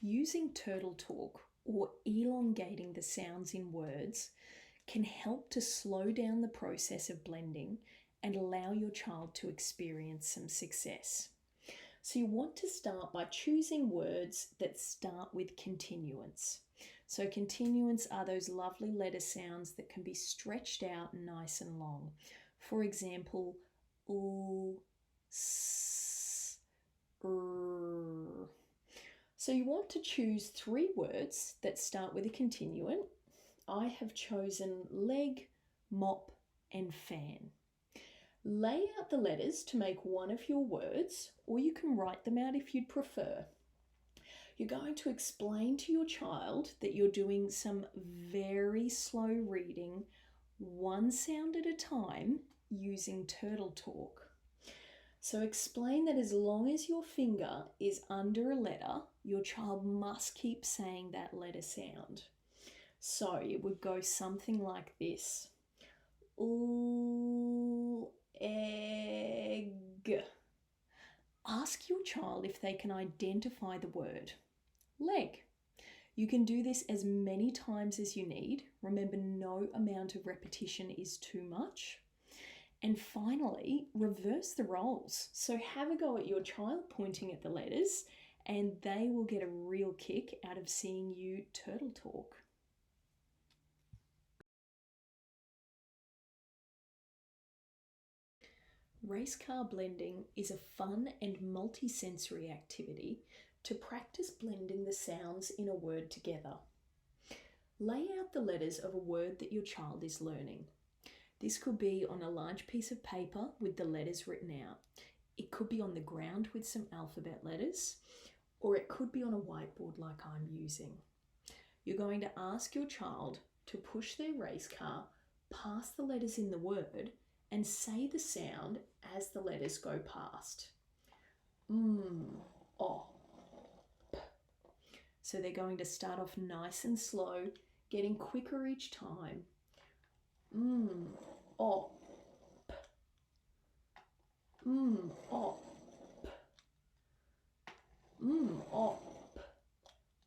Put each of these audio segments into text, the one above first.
Using turtle talk or elongating the sounds in words can help to slow down the process of blending and allow your child to experience some success. So you want to start by choosing words that start with continuants. So continuants are those lovely letter sounds that can be stretched out nice and long. For example, oo, s, r. So you want to choose 3 words that start with a continuant. I have chosen leg, mop, and fan. Lay out the letters to make one of your words, or you can write them out if you'd prefer. You're going to explain to your child that you're doing some very slow reading, one sound at a time, using turtle talk. So explain that as long as your finger is under a letter, your child must keep saying that letter sound. So it would go something like this. Ooh, egg. Ask your child if they can identify the word. Leg. You can do this as many times as you need. Remember, no amount of repetition is too much. And finally, reverse the roles. So have a go at your child pointing at the letters, and they will get a real kick out of seeing you turtle talk. Racecar blending is a fun and multi-sensory activity to practice blending the sounds in a word together. Lay out the letters of a word that your child is learning. This could be on a large piece of paper with the letters written out. It could be on the ground with some alphabet letters, or it could be on a whiteboard like I'm using. You're going to ask your child to push their race car past the letters in the word and say the sound as the letters go past. O, p. So they're going to start off nice and slow, getting quicker each time. O, p. O, p. O, p.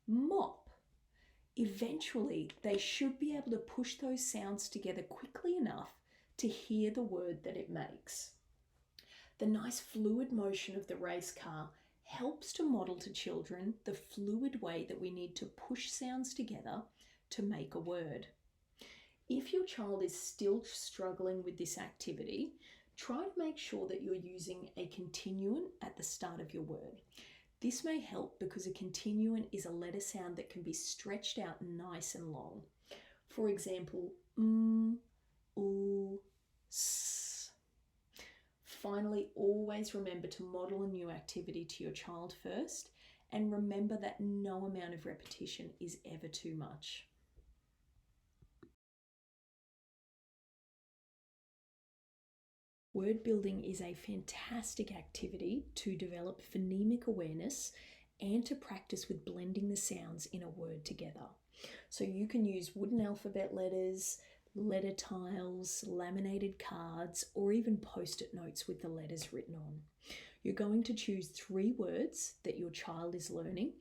Mop. Eventually, they should be able to push those sounds together quickly enough to hear the word that it makes. The nice fluid motion of the race car helps to model to children the fluid way that we need to push sounds together to make a word. If your child is still struggling with this activity, try to make sure that you're using a continuant at the start of your word. This may help because a continuant is a letter sound that can be stretched out nice and long. For example, oo, s. Finally, always remember to model a new activity to your child first, and remember that no amount of repetition is ever too much. Word building is a fantastic activity to develop phonemic awareness and to practice with blending the sounds in a word together. So you can use wooden alphabet letters, letter tiles, laminated cards, or even post-it notes with the letters written on. You're going to choose 3 words that your child is learning,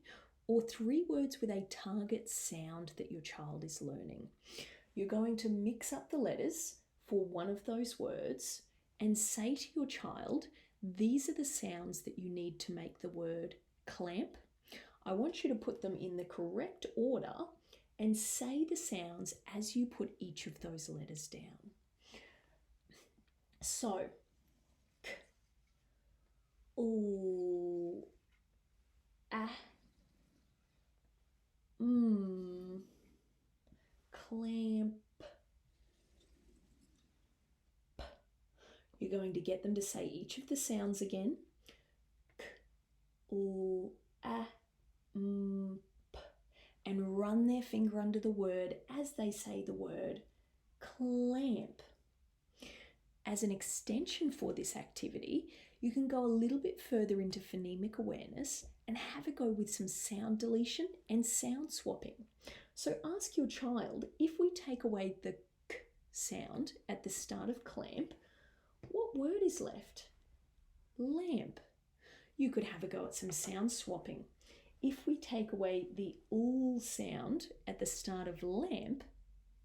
or 3 words with a target sound that your child is learning. You're going to mix up the letters for one of those words and say to your child, these are the sounds that you need to make the word clamp. I want you to put them in the correct order and say the sounds as you put each of those letters down. So, k, oo, ah, clamp. You're going to get them to say each of the sounds again. K, oo, ah, p. And run their finger under the word as they say the word clamp. As an extension for this activity, you can go a little bit further into phonemic awareness and have a go with some sound deletion and sound swapping. So ask your child, if we take away the k sound at the start of clamp, what word is left? Lamp. You could have a go at some sound swapping. If we take away the l sound at the start of lamp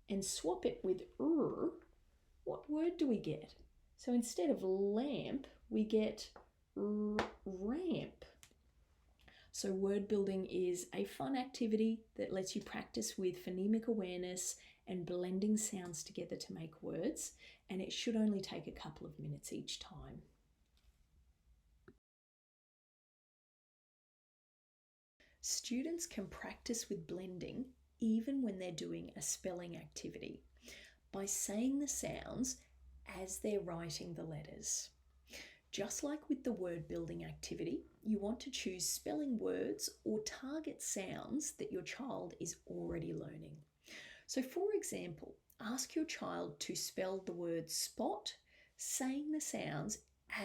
and swap it with what word do we get? So instead of lamp, we get ramp. So word building is a fun activity that lets you practice with phonemic awareness and blending sounds together to make words, and it should only take a couple of minutes each time. Students can practice with blending even when they're doing a spelling activity by saying the sounds as they're writing the letters. Just like with the word building activity, you want to choose spelling words or target sounds that your child is already learning. So for example, ask your child to spell the word spot, saying the sounds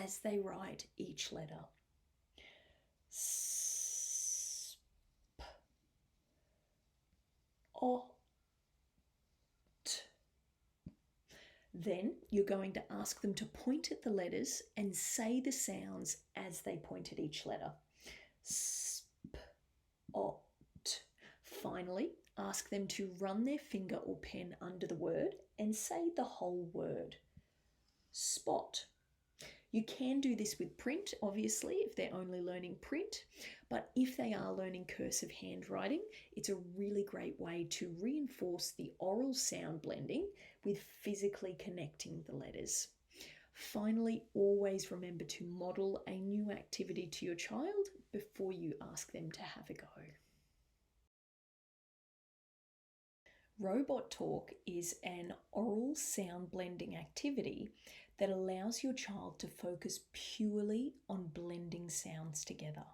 as they write each letter. Then you're going to ask them to point at the letters and say the sounds as they point at each letter. Sp, ot. Finally, ask them to run their finger or pen under the word and say the whole word. Spot. You can do this with print, obviously, if they're only learning print, but if they are learning cursive handwriting, it's a really great way to reinforce the oral sound blending with physically connecting the letters. Finally, always remember to model a new activity to your child before you ask them to have a go. Robot Talk is an oral sound blending activity that allows your child to focus purely on blending sounds together.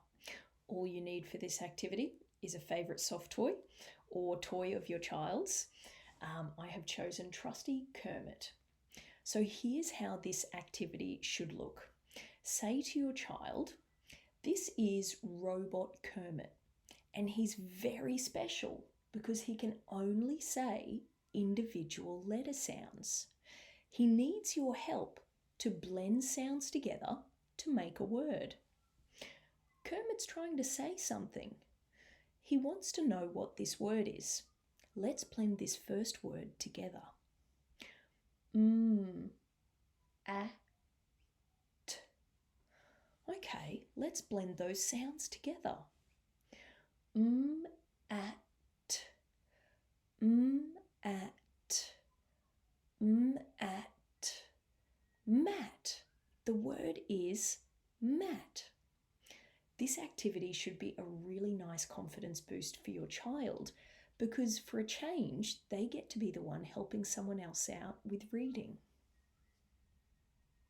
All you need for this activity is a favourite soft toy or toy of your child's. I have chosen Trusty Kermit. So here's how this activity should look. Say to your child, "This is Robot Kermit, and he's very special because he can only say individual letter sounds. He needs your help to blend sounds together to make a word." Kermit's trying to say something. He wants to know what this word is. Let's blend this first word together. At. Okay, let's blend those sounds together. At. At. At. Mat. The word is mat. This activity should be a really nice confidence boost for your child because for a change, they get to be the one helping someone else out with reading.